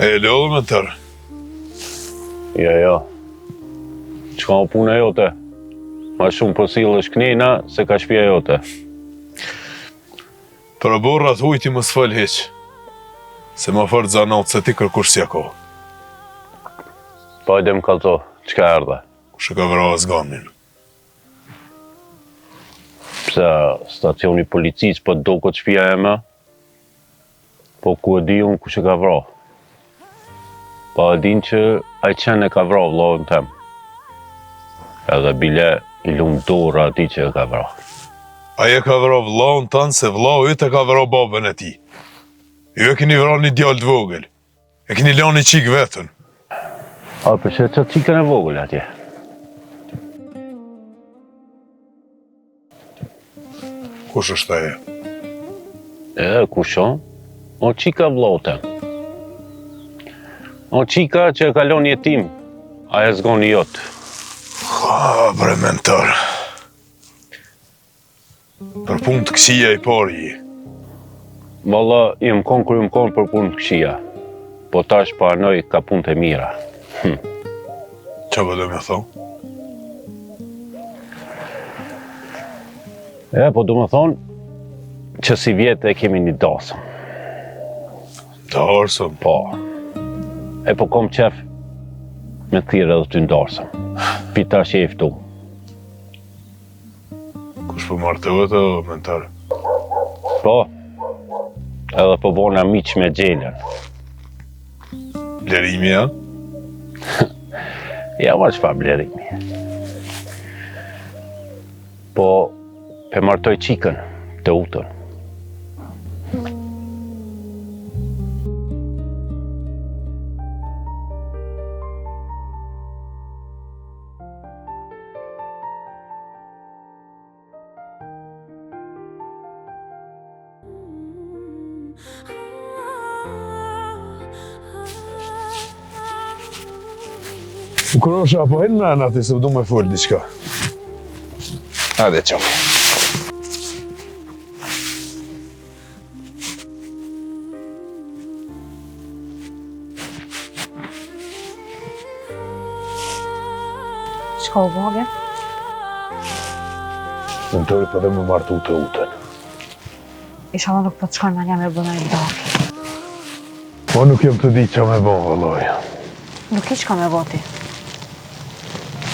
E lodhë me tërë. Jo. Qka o puna jote? Ma shumë përsilë është knina se ka shpia jote. Për borrat hujti më s'fal heq. Se më fërë zanot se ti kërkush si ako. Pajde më kalto, qka erdhe? Kush e ka vra zgamin. Pse stacioni policis po do këtë shpia e me? Po ku e di unë kush e ka vra? Po e din që ai qenë e ka vra vllahun tem. Edhe bile i lumë dorë ati që e ka vra. Aje ka vra vllahun tanë se vllahu yt e ka vra babën e ti. Ju e keni vra një djallë të vogël. E keni la një qik vetën. A përse që qikën e vogël atje? Kush është aje? Kushon? O qika vllahu tem. O qika që e kalon jetim, a e zgoni jotë. Bre mentor. Për punë të kësia i pari. Valla, i më konë kër i më konë për punë të kësia. Po tash parnoj ka punë të mira. Qa po do me thonë? Po do me thonë që si vjetë e kemi një dasëm. Darsëm? Po. Po kom qef me thirë edhe ty ndarësëm. Pita që e ftu. Kush po martohet o mentor? Po. Edhe po bona miq me Gjelen. Blerimi, ja? Ja, ma qëfa blerimi. Po, pe martoj qikën të utën. Kërosha, apo hejnë në ati se du me full diqka. Hajde, qaf. Qka u bage? Mentori për dhe më martu të utën. Isha më nuk po të shkon me një me bëna i daki. Po nuk jem të di qa me bon, vëlloj. Nuk i qka me boti.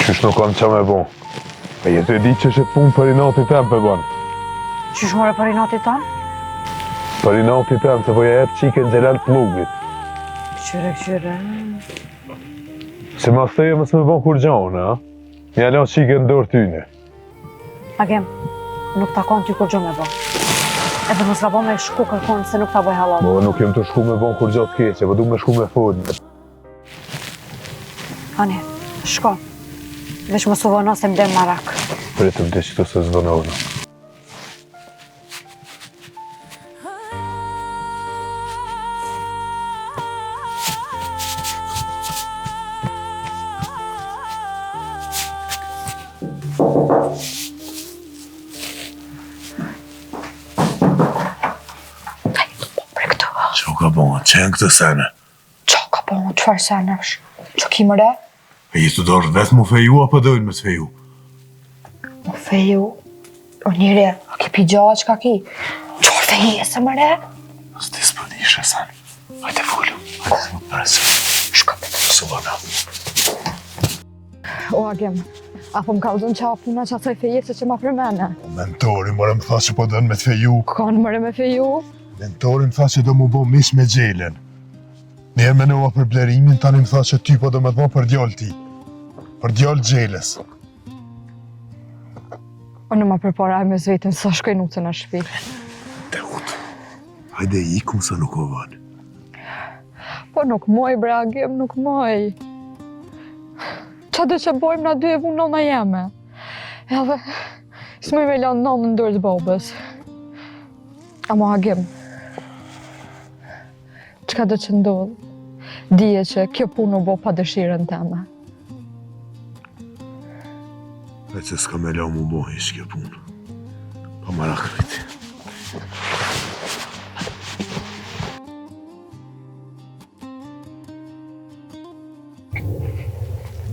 Qysh nuk kam qa me bon. A jetu e di që është punë për inati tem për ban. Qysh more për inati tanë? Për inati tem, se po ja jetë qike në gjelal plugit. Qyre. Se ma theje mësë me bon kur gjonë, a? Nja la qike në dorë tyne. Agem, nuk takon ty kur gjo me bon. Edhe mos ka bon me shku kërkon se nuk ta boj halal. Mo nuk jem të shku me bon kur gjatë keqe, po du me shku me fund. Ani, shko. Veç mos u vono se m'den marak. Pritëm të që të se zvënohnë. Qo ka bon, qenë këtë sene? Qo ka bon, qëfar sene është? Qo ki mëre? E jetë të dorë vetë mu feju, apo dojnë me të feju? Mu feju? O njëre, a ki pi gjoha që ka ki? Qor feji e se mëre? Së ti s'pë dishe sen. Hajde fullu, hajde s'më presë. Shko për të Suvana. O Agem, apo m'ka udhën qa puna që asoj fejese që ma përmene? Mentori mëre më tha që po dënë me të feju. Kanë mëre me feju? Mentori më tha që do mu bo mish me Gjelen. Njerë menova për blerimin, tani më tha që ty po do me të bo për djallë ti. Për djallë Gjeles. O në ma përpara e me zvetën, sa shkoj nutën në shpi. Te utë. Hajde i ku sa nuk o vanë. Po nuk moj, bre Agem, nuk moj. Qa dhe që bojmë na dy e vunë nona jeme. Edhe, s'moj me lanë nonë në dërë të babës. Amo Agem, qka dhe që ndodhë? Dije që kjo punë u bo pa dëshirën teme. E që s'ka me la mu bo ish kjo punë. Pa marak viti.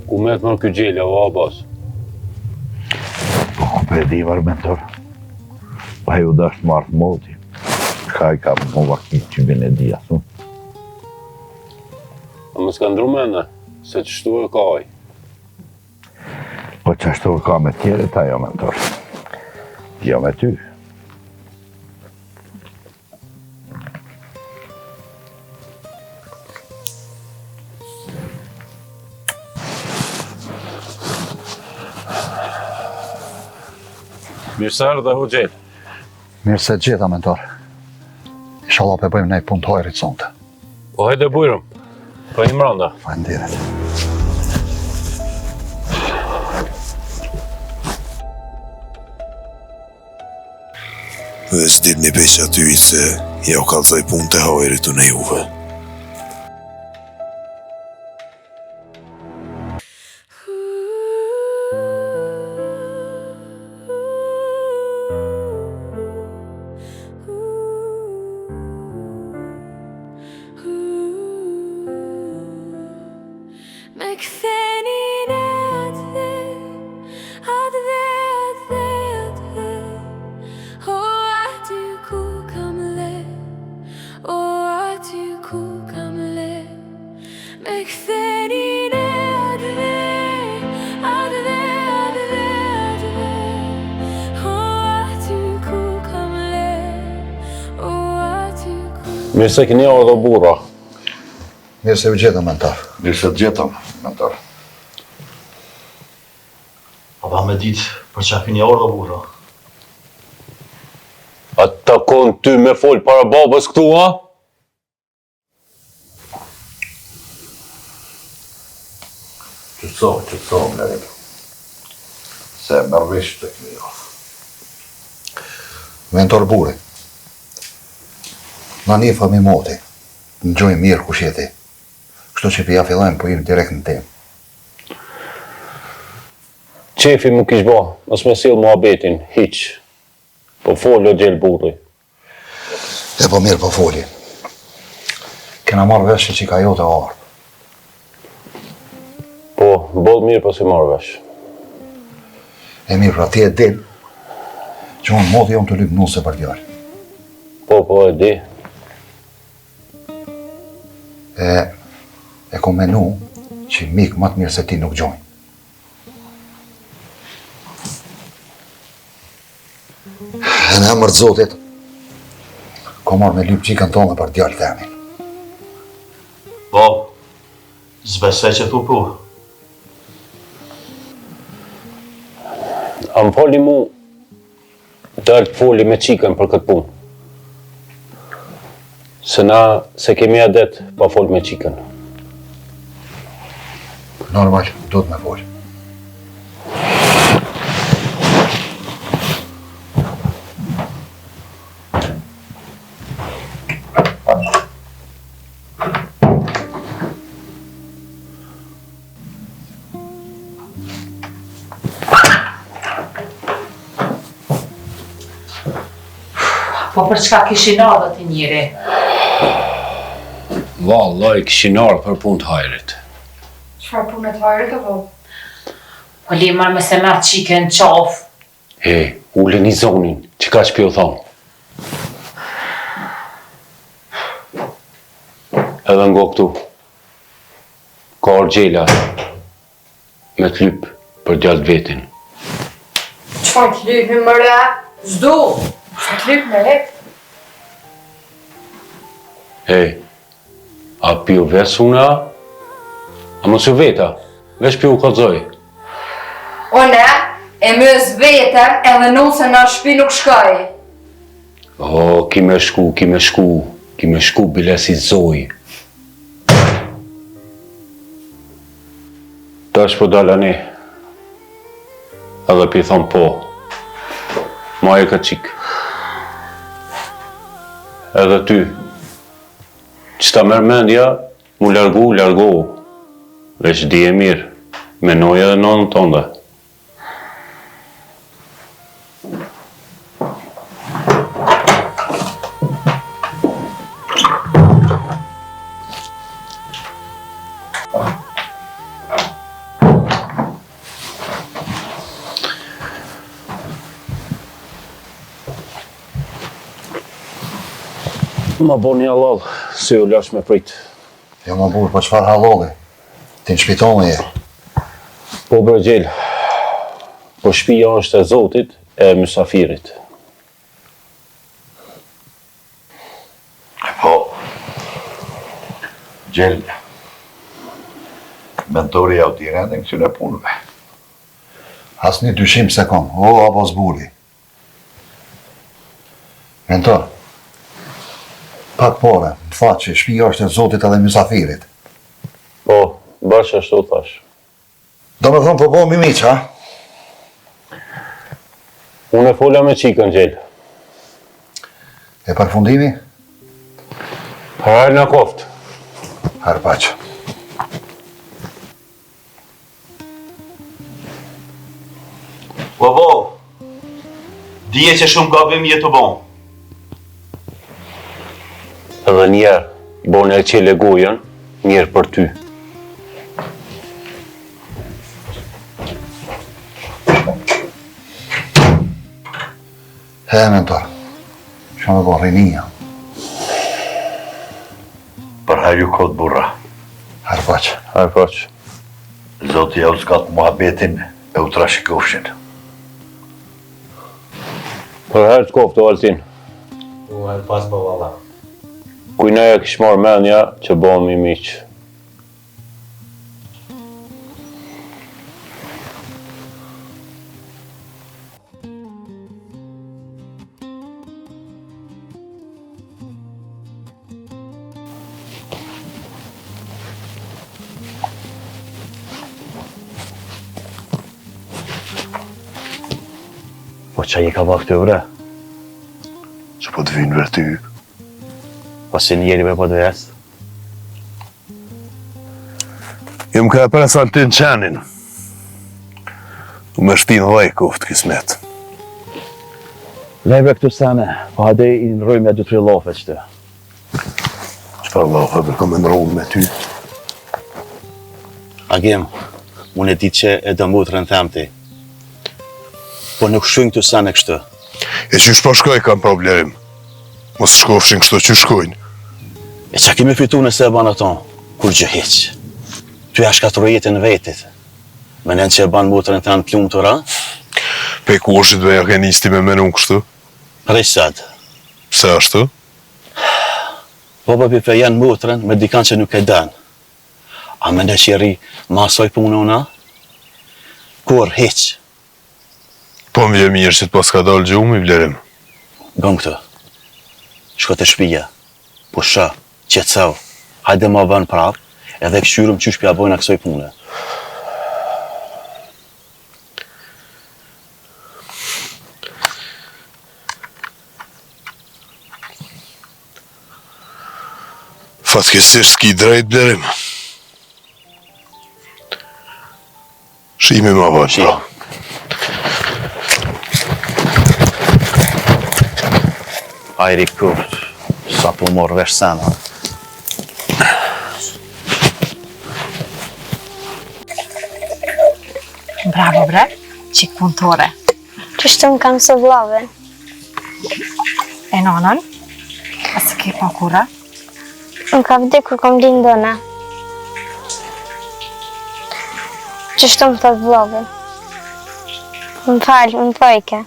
Ku me të mërë kjo gjela, o Abbas? Po, për e di varë mentor. Pa ju dashtë martë moti. Ka i ka më vakit që bine dhja, thu. A më s'ka ndru mene, se që shtu e ka aj. Po që ashtu ka me tjere ta jo mentor. Jo me ty. Mirë se erdhe, Hoxhel. Mirë se gjitha, mentor. Inshallah pe bëjmë nej punë të hojrit sonte. Po hajde bujrëm. Po një mranda. Faleminderit. Dhe s'dit një peq aty se ja u kalzoj punë të hajrit të në juve. Me ktheni në atë, o aty ku kam le, o aty ku kam le. Me ktheni në atë, o aty ku kam le, o aty ku. Mirë se keni ardhur burra. Mirë se u gjeta, mentor. Mirë se të gjetëm, mentor. A pa me ditë për që keni orë dhe burra. A të takon ty me fol para babës këtu, ha? Qëtëso, mlerim. Se mërvish të këmi jo. Mentor buri. Na një fami moti. Në gjojnë mirë kush jeti. Kështu që pja fillojmë, po jemi direkt në temë. Qefi më kish ba, mos me sill muhabetin, hiq. Po fol o gjel burri. E po mirë po foli. Kena marrë veshë që ka jote ardhë. Po, boll mirë po si marrë vesh. E mirë, pra ti e din që unë moti jom të lypë nuse për djarë. Po, e di. E kom menu që mikë më të mirë se ti nuk gjojnë. E në emër të Zotit, kom marrë me lypë qikën tonë për djarë të emin. Bab, zbesej që thu pu. A më foli mu, dalë të foli me qikën për këtë punë. Se na, se kemi adet pa fol me qikën. Normal, do të me folë. Po për çka kishin ardhur ti njëri? Vallai kishin ardhur për punë të hajrit. Çfarë punë të hajrit apo? Po limar me se merë qike në qaf. Uleni zonin, që ka shpjo thonë. Edhe ngo këtu, ka argjela me të lyp për djallë vetin. Çfarë të lypim më re? Zdo! Çfarë të lypim më re? A pjo vesuna, a mos u veta, vesh pjo u kallzoj. One, e mës vetëm edhe nuse në shpi nuk shkoj. Ki me shku, bile si zoj. Tash po dalani, edhe pi thon po, ma e ka qik. Edhe ty, që ta merë mendja, mu largohu. Veç di e mirë, menoj edhe nonën tënde. Ma bo një halal, se u lash me prit. Jo më burë, po çfarë halali? Ti në shpital me je. Po bre Gjel, po shtëpia është e Zotit e mysafirit. Po, Gjel, mentori ja u t'i rendin këtyre punëve. Asnjë dyshim se kom, o apo zbuli. Mentor, pak pore, më fat që shtëpia është e Zotit edhe mysafirit. Po, bashkë ashtu thash. Do me thonë po po mi miq, ha? Unë e fola me qikën Gjel. E përfundimi? Harë në koftë. Harë paq. Babo, dije që shumë gabim jetë të bon. Edhe njerë, bone e qele gojen, njerë për ty. He, mentor, që me bo rinia. Për hajru kod burra. Harë paq. Harë poq. Zoti ja u zgat muhabetin e u trashikofshin. Për herë të koftë o Altin. U e pas po valla. Kujnaja kish marrë menja që bëhemi miqë. Po që i ka ba këtë bre? Që po të vinë vërty. Po si njeri me po të vesë? Jem ka e pres Altin qenin. U me shtin dhej koftë kismet. Lejbe këtu sene, po hade i nërojmë e 2-3 lofe qëtë. Qëfar lafe për kom e nërojnë me ty? Agim, unë e ditë që e dëmut rënë themti. Po nuk shkojnë këtu sene kështu. E që shpo shkoj kam problem. Mos shkofshin kështu që shkojnë. E që kemi fitu nëse e banë ato, kur gjë heqë. Ty a shkatru jetën vetit. Menen që e banë mutërën të në të lumë të ra? Pe ku është dhe ja ke nisti me menun kështu? Prej sad. Pse ashtu? Po pipe janë mutërën me dikan që nuk e danë. A mene që i ri ma asoj punona? Kur heqë. Po më vje mirë që të pas ka dalë gjumë i vlerim. Gëm këtë. Shko të shpija. Pusha, qetësau. Hajde ma vën prap, edhe këshyrëm që shpja bojnë a kësoj pune. Fatkesisht s'ki drejt blerim. Shimi ma vën. Shih. Ajri kuft, sa po morë vesh sena. Bravo bre, qik punëtore. Qështu më kam së vlove? E nonën? A së ke pa kura? Më ka vdekur kom lindona. Qështu më thot vlove? Më falë, më pojke.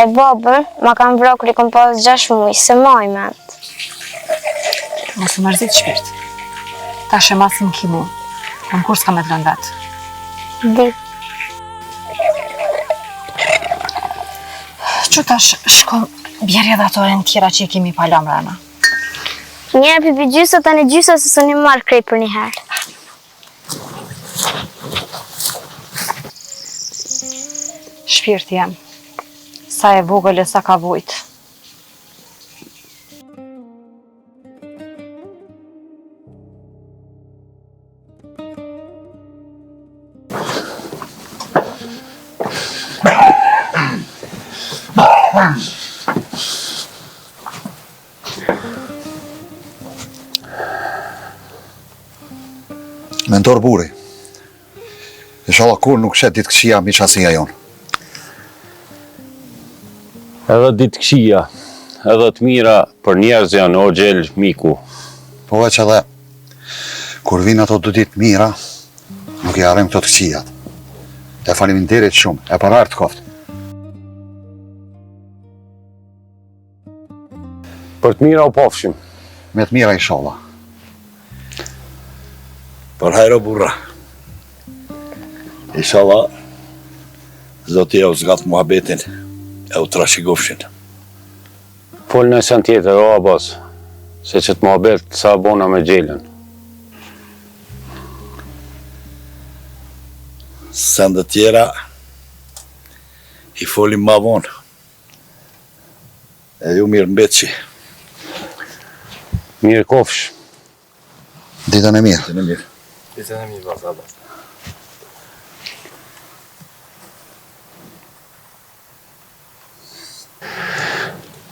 E babën, ma kam vro kër i kom pas 6 muj, se maj ment. Mos u mërzit shpirt. Ta shë masin kimu. Në kur s'ka me të lëndat. Di. Që tash shko bjerja dhe ato e në tjera që i kemi pa lamrana. Një e pipi gjysa, tani gjysa se së një marrë krej për një herë. Shpirti jam. Sa e vogël e sa ka vujt. Mentor buri. Inshallah kur nuk shet ditë këshia mishasia jonë. Edhe ditë këshia, edhe të mira për njerëz janë, o Gjel, miku. Po veç edhe, kur vinë ato 2 ditë mira, nuk i arrim këto të këqijat. E faleminderit shumë, e para të koftë. Për të mira u pofshim. Me të mira inshallah. Për hajro burra. Inshallah, Zoti e u zgat muhabetin, e u trashigofshin. Fol në sen tjetër, o Abbas, se që të muhabet sa bona me Gjelën. Sende tjera, i folim ma vonë. E ju mirë mbetëshi. Mirë kofsh. Ditën e mirë. Ditën e mirë. Ditën e mirë, vazhdo.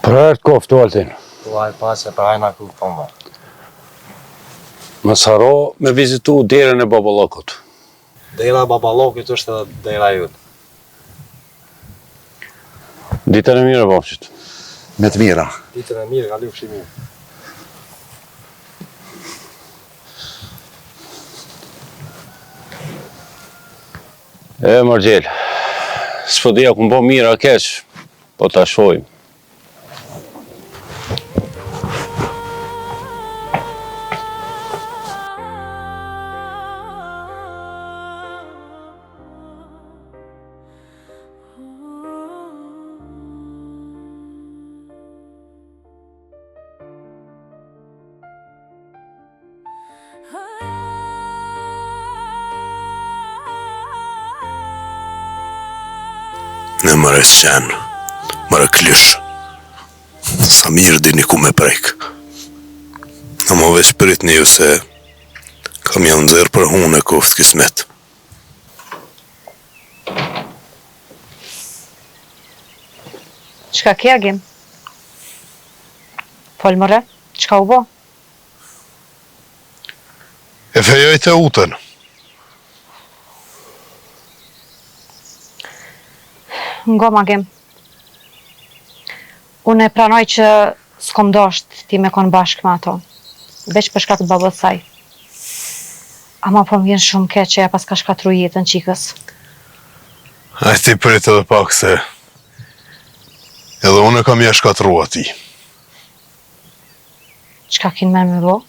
Për herë të koftë, Altin. Tuaj pasë për hajna ku pomba. Më saro me vizitu derën e Baballokut. Dera e Baballokut është edhe dera jote. Ditën e mirë, bofshit. Me të mira. Ditën e mirë, kalofshi mirë. E, Margjel, s'po dija ku m'bo mirë a keq, po ta shojmë. Në mërë qenë, mërë klish, sa mirë dini ku me prejk. Në më veç prit një se kam janë nëzirë për hunë e kofës kismet. Qka kja, Gim? Fol mëre, qka u bo? E fejoj të utën. Ngoma, Gim. Unë e pranoj që s'kom dosht ti me konë bashkë me ato. Veç për shkak të babës saj. Ama po m'vjen shumë keq që ja pas ka shkatru jetën qikës. A ti prit edhe pak se edhe unë kam ja shkatru ati. Qka kin men me bo?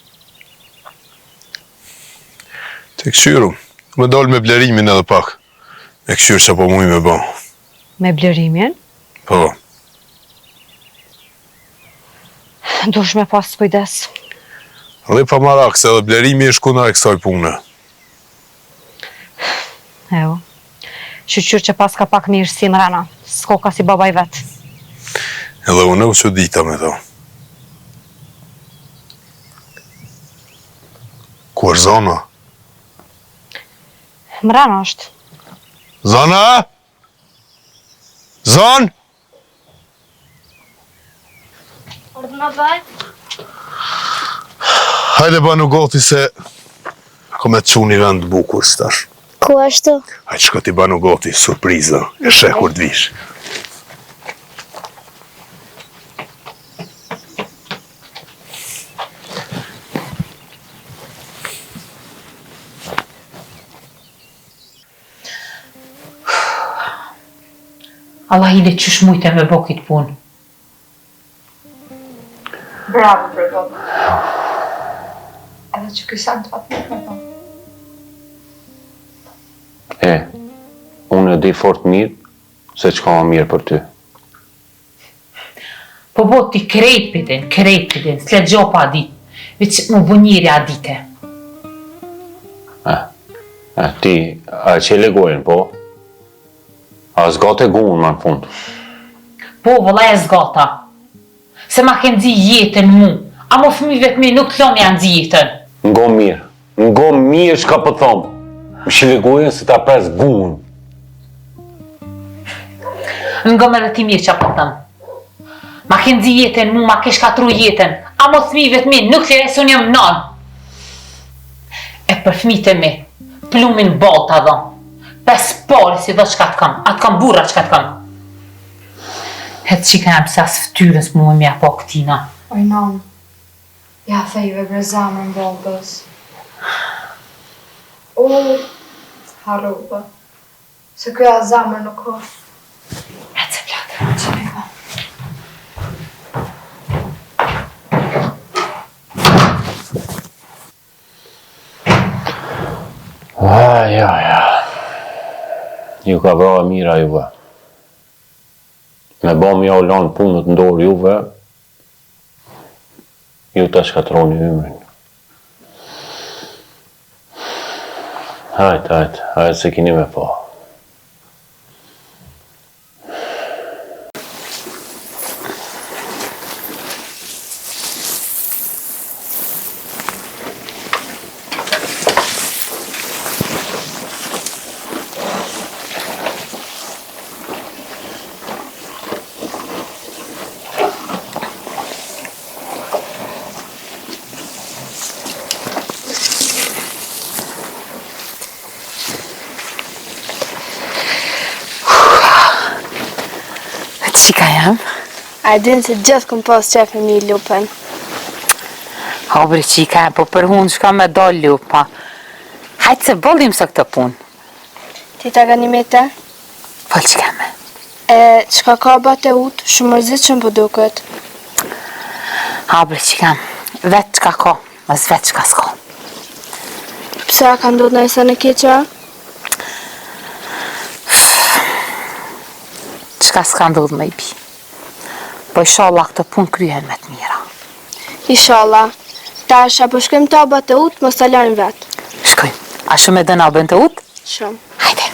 Te këshyru, më dal me blerimin edhe pak. Me këshyrë që po muj me bo. Me blerimin? Po. Dush me pas kujdes. Dhe pa marak, se edhe blerimi e shkuna e kësaj pune. Jo. Shqyqyr që pas ka pak mirësi më rana. S'ko ka si babaj vetë. Edhe unë u që dita me to. Ku është Zana? Më rana është. Zana? Zan? Ordna baj? Hajde banu goti se kom e të quni vend bukur stash. Ku ashtu? Hajde shko ti banu goti, surpriza, e sheh kur t'vish. Allah i le qysh mujte me bo këtë punë. Bravo për babë. Edhe që kësan të fatë me thonë. E, unë e di fort mirë se që ka ma mirë për ty. Po bo ti krejt pëtin, s'le gjopa a dit, veç më bënjiri a dite. Ti, a që e legojnë, po? A zgate gunë më në fund. Po, vëlla e zgata. Se ma ke nxi jetën mu, a mo fëmijëve të mi nuk t'lon janë nxi jetën. Ngo mirë shka për thomë. Më shilegojnë se ta pres gunë. Ngo me dhe ti mirë që për thëmë. Ma ke nxi jetën mu, ma ke shkatru jetën, a mo fëmijëve të mi nuk t'le reson jam non. E për fëmijët e mi, plumin bol t'a dhonë. Pes pari si dhe qka t'kam, atë kam burra qka t'kam. Hetë qika jam se asë ftyrën s'mu me mja po këtina. Oj, non, ja thejve bre zamën babës. O, harrova. Se kjo a zamër nuk o. Hecë e platë, që me po. Ja. Ju ka vra e mira juve. Me ba mi ja u lanë punët ndorë juve, ju të shkatroni ymrin. Hajt se kini me pa. Qika jam? A din se gjithë këm pas qef me mi lupën. O, bre qika jam, po për hunë shka me do lupa. Hajtë se bëllim së këtë punë. Ti ta gani me te? Po qika me? Qka ka bate utë, shumë mërzit që më pëduket. O, bre qika jam, vetë qka ka, mas vetë qka s'ka. Pse a ka ndodhë në isa në keqa? Qka s'ka ndodhë me i bi. Po ishallah këtë punë kryhen me të mira. Ishallah. Ta është apo shkojmë të abat të utë, mos të lërën vetë. Shkojmë. A shumë e dëna abën të utë? Shumë. Hajde.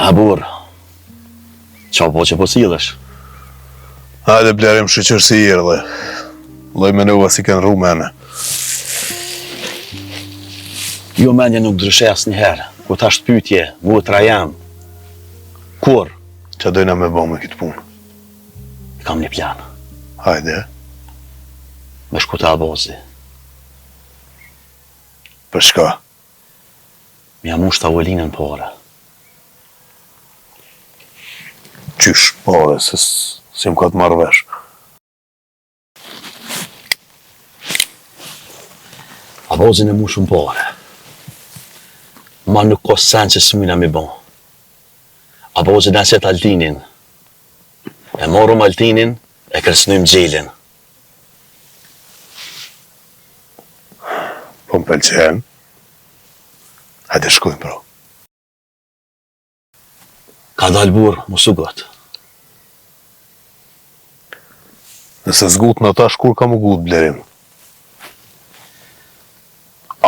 Abur, qa po që po s'jillesh? Hajde blerim shqyqër si erdhe. Loj me nëva si kënë rumene. Jo menja nuk dryshe as njëherë, ku ta shpytje, vutra jam. Kur? Qa dojna me bo me këtë punë? Kam një plan. Hajde. Me shku të Albozi. Për shka? Mja mush të avulinën pore. Qysh, pare, se si më ka të marrë vesh. Albozin e mushën pore. Ma nuk ko sen që s'mina mi bon. Albozin e aset Altinin. E morëm Altinin, e kërcnujmë Gjelin. Po më pëlqen. Hajde shkojmë, bro. Ka dalë burë, mosu gotë. Nëse zgut në ta shkur ka më gut blerim.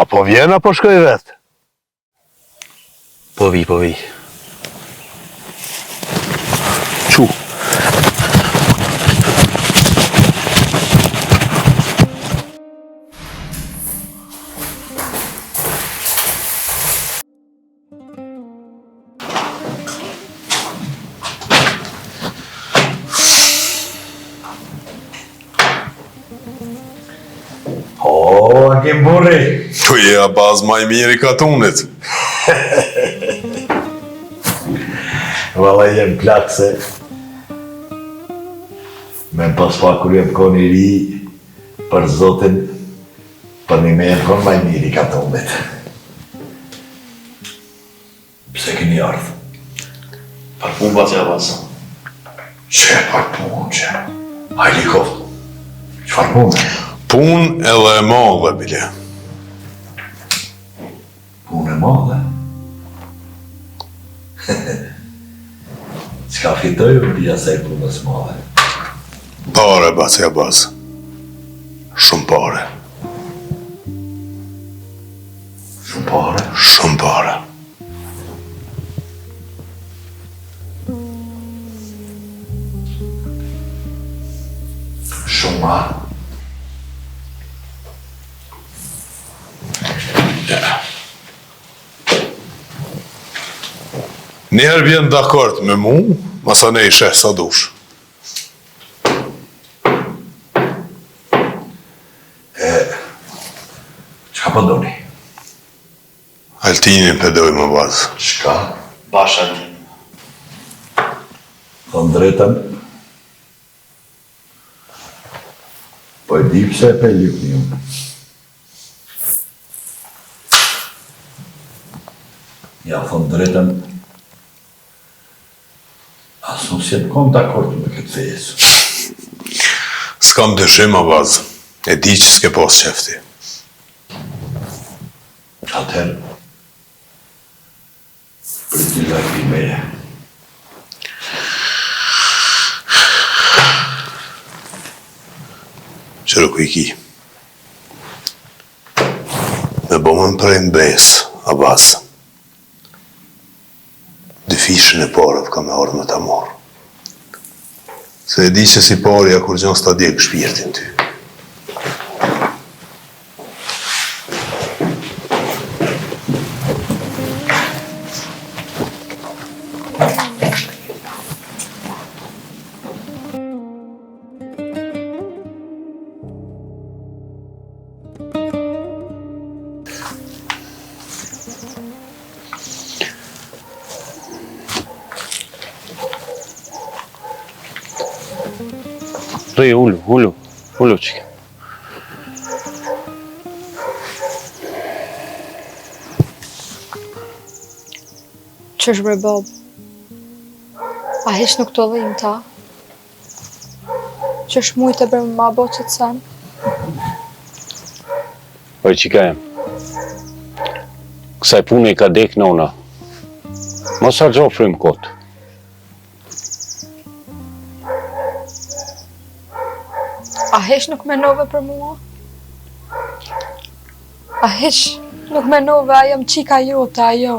Apo vjen apo shkoj vetë? Po vi. Qu? O, a kem burri? Tu je a bazë maj mirë i katunit. Valla jem plakse. Me pas pa kur jem kon i ri, për zotin, për një me jem kon maj mirë i katunit. Pse keni ardhë? Për punë ba që avasa. Që për punë që? Hajli koftë. Qëfar punë? Pun edhe e madhe, bile. Punë e madhe. Qka fitoj u pia se e punës madhe? Pare, bas. Shumë pare. Shumë pare. Shumë pare. Shumë ma. Njerë vjen dakord me mu, masa ne i sheh sa dush. Qka po doni? Altinin përdoj më bazë. Qka? Basha Altin. Thonë drejten. Po e di pse e pe lypni unë. Ja, thonë drejten. Asë nuk jetë kom dakord me këtë fejesë. S'kam dëshim më bazë. E di që s'ke pas qefti. Atëherë, për t'i lajpi meje. Qërë ku i ki. Me bomën prej mbes, a bazë. Dyfishën e parëv ka me ardhë me ta morë. Se e di që si parja kur gjon s'ta djek shpirtin ty. Rri, ullu qike. Qësh bre Bob? A hish nuk të dhim ta? Qësh mujtë bre ma bo që të sen? Oj, qika jem. Kësaj pune i ka dek nona. Mos a gjofrim kotë. A hish nuk menove për mua? A hish nuk menove a jam qika jote, ajo?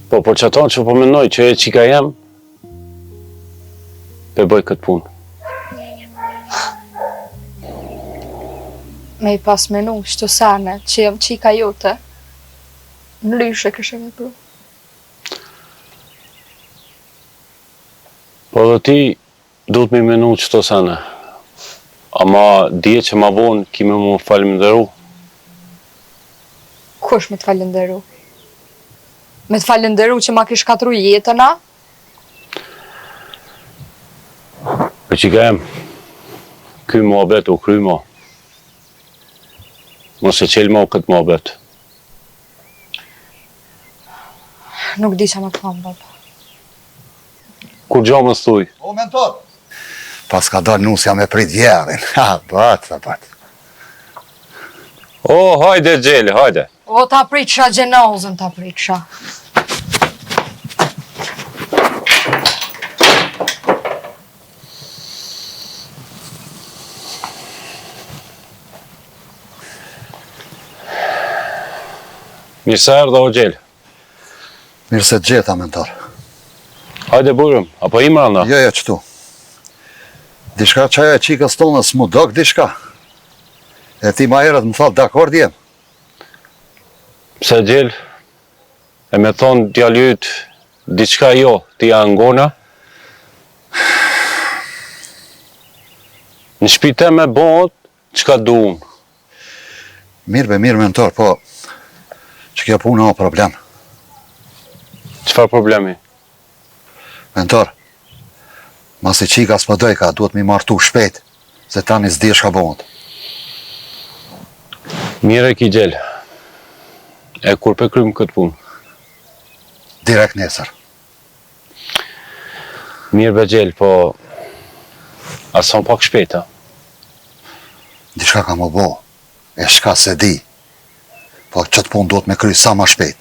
Po, por që tonë që po mendoj që e qika jem, pe bëj këtë punë. Me i pas menu shtu sane që jam qika jote, në lyshe këshe me pru. Po dhe ti, duhet me menu qëto sene. Ama dje që ma vonë kime mu falenderu. Kush me të falenderu? Me të falenderu që ma kish katru jetën, a? Për që kem, ky muhabet u kry ma. Mos e qel ma u këtë muhabet. Nuk di që më të thonë, baba. Kur gjo më thuj? O, mentor! Pas ka dalë nusja me prit vjerin. Ha, bat. O, hajde gjeli, hajde. O, ta pritësha gjenozën, ta pritësha. Mirë se erdhe o gjeli. Mirë se të gjeta, mentor. Hajde burëm, apo i mëranda? Jo, qëtu. Dishka qaja e qikës tonës mu dok dishka. E ti ma herët më thot dakord jem. Pse gjel, e me thonë djallyt, diçka jo, ti angona. Në shpite me bot, qka du unë. Mirë mentor, po që kjo punë o problem. Qfar problemi? Mentor, mas i qika s'më dojka, duhet mi martu shpejt, se tani s'di shka bëmët. Mire ki gjel, e kur pe krymë këtë punë? Direkt nesër. Mirë be gjel, po ason pak shpejt, a? Diçka ka më bo, e shka se di, po qëtë punë do të me kry sa ma shpejt.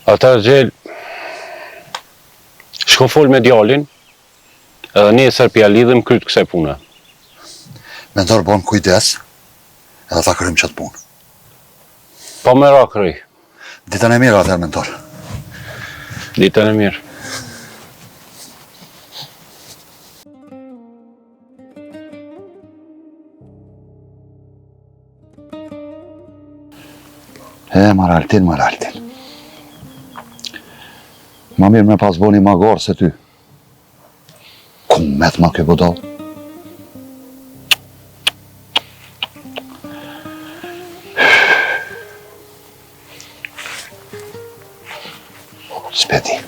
Ata gjel, shko fol me djalin, edhe nesër pja lidhëm kryt kësaj puna. Me ndorë bon kujdes, edhe ta krym qëtë punë. Pa me ra kryj. Ditën e mirë atër, mentor. Ditën e mirë. Maraltin. Ma mirë me pas boni ma gorë se ty. Ku met ma kjo budal? Speti.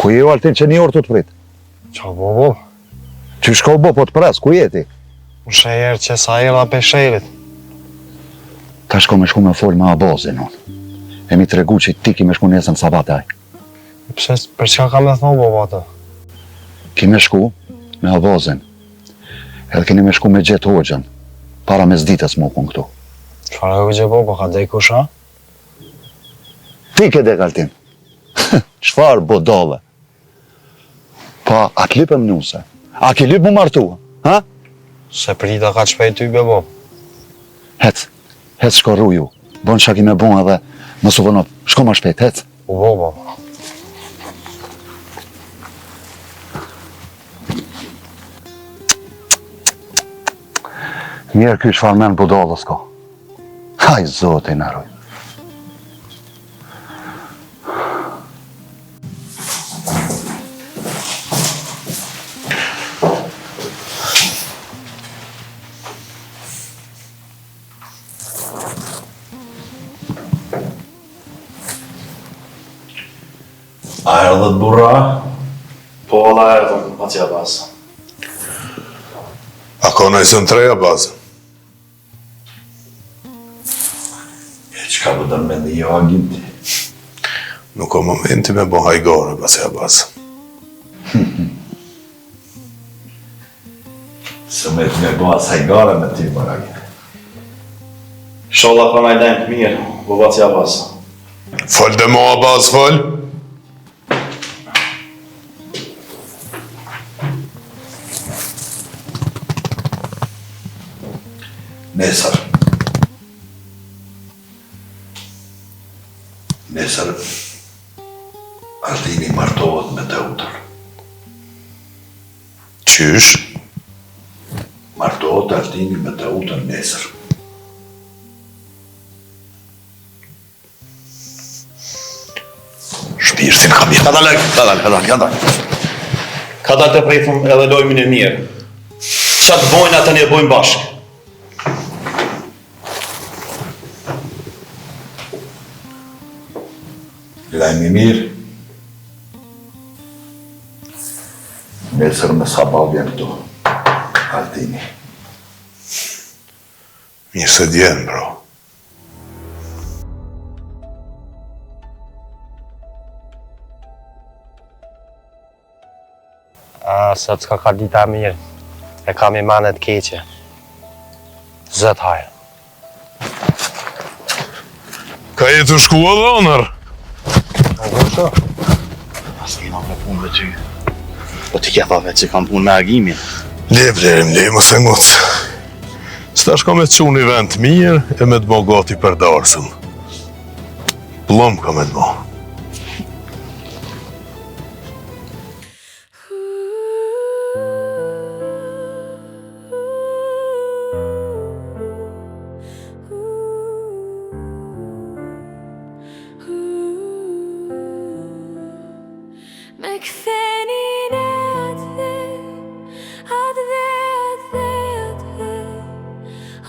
Ku je Altin që një orë të prit? Qa bo? Që shko bo, po të pres, ku jeti? Më shejer që sa era pe sherit. Ka shko me shku me fol me abazin, unë. E mi të regu që ti ki me shku nesën sabataj. Pse, për çka ka me thonë baba të? Ki me shku me abazin. Edhe keni me shku me gjetë hoxën. Para mes ditës më kun këtu. Çfarë hoxhe baba, ka dek kusha? Ti ke dek Altin. Çfarë bodole? Pa, a të lipëm njuse? A ki lipë më martua? Ha? Se prita ka shpejt ty bebo. Hec shko rruju. Bon që ki me bon edhe më suvënop. Shko ma shpejt, hec. U baba. Mirë ky shfarmen budolës ko. Haj zote në rruj. A erdhët burra? Po, alla erdhëm, Macia Bas. A ka nëjësën treja bazë? E qka vëdën me një agim ti? Nuk o momenti me bo hajgore, basja bazë. Së me të me bo asaj gare me ti, baragin. Sholla ka na i dajmë të mirë, po Macia Bas. Fol dhe moa bazë, fol. Nesër, Altini martohet me Teutër. Qysh? Martohet Altini me Teutër nesër. Shpirtin kam jetë. Ka dalë. Ka dalë të prejthëm edhe lojmin e mirë. Qa të bojnë atë një bojnë bashkë. Lajmi mirë. Nesër me sabah vjen këtu. Altini. Mirë se djenë, bro. Se të ka dita mirë. E kam i manet keqe. Zët hajë. Ka jetu shku edhe onër? As kena me punë me ty. Po ti kja thave që kam punë me agimin. Le vlerim, le, mos e ngocë. Sta shko me të qunë një vend të mirë e me të mo gati për darsëm. Plom ka me të mo. Me ktheni në atë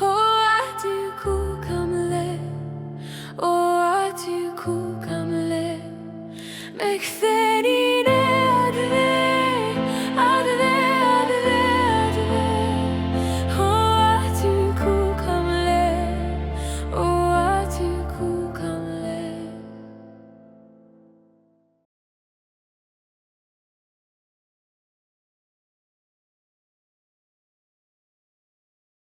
o aty ku kam le, o aty ku kam le. Me ktheni